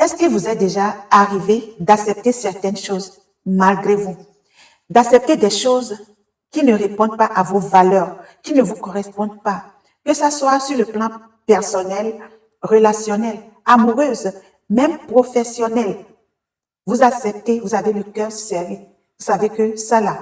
Est-ce que vous est déjà arrivé d'accepter certaines choses malgré vous? D'accepter des choses qui ne répondent pas à vos valeurs, qui ne vous correspondent pas, que ça soit sur le plan personnel, relationnel, amoureuse, même professionnel. Vous acceptez, vous avez le cœur serré. Vous savez que ça là,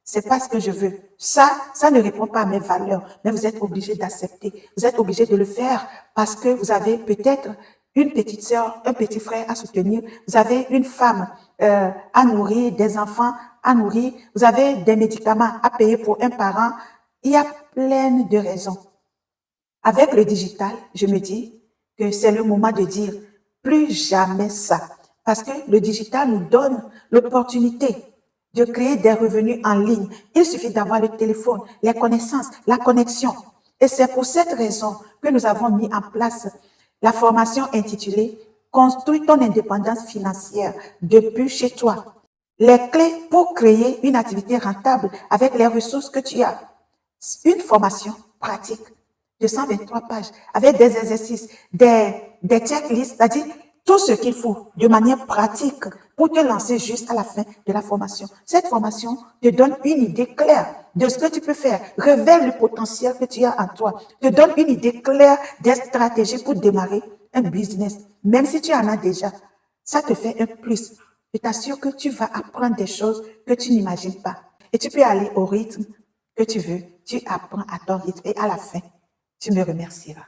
c'est pas ce que je veux. Ça ne répond pas à mes valeurs, mais vous êtes obligé d'accepter. Vous êtes obligé de le faire parce que vous avez peut-être une petite sœur, un petit frère à soutenir. Vous avez une femme à nourrir, des enfants à nourrir. Vous avez des médicaments à payer pour un parent. Il y a plein de raisons. Avec le digital, je me dis que c'est le moment de dire plus jamais ça. Parce que le digital nous donne l'opportunité de créer des revenus en ligne. Il suffit d'avoir le téléphone, les connaissances, la connexion. Et c'est pour cette raison que nous avons mis en place la formation intitulée « Construis ton indépendance financière depuis chez toi ». Les clés pour créer une activité rentable avec les ressources que tu as. Une formation pratique de 123 pages avec des exercices, des checklists, c'est-à-dire tout ce qu'il faut de manière pratique pour te lancer juste à la fin de la formation. Cette formation te donne une idée claire de ce que tu peux faire, révèle le potentiel que tu as en toi, te donne une idée claire des stratégies pour démarrer un business. Même si tu en as déjà, ça te fait un plus. Je t'assure que tu vas apprendre des choses que tu n'imagines pas. Et tu peux aller au rythme que tu veux. Tu apprends à ton rythme et à la fin, tu me remercieras.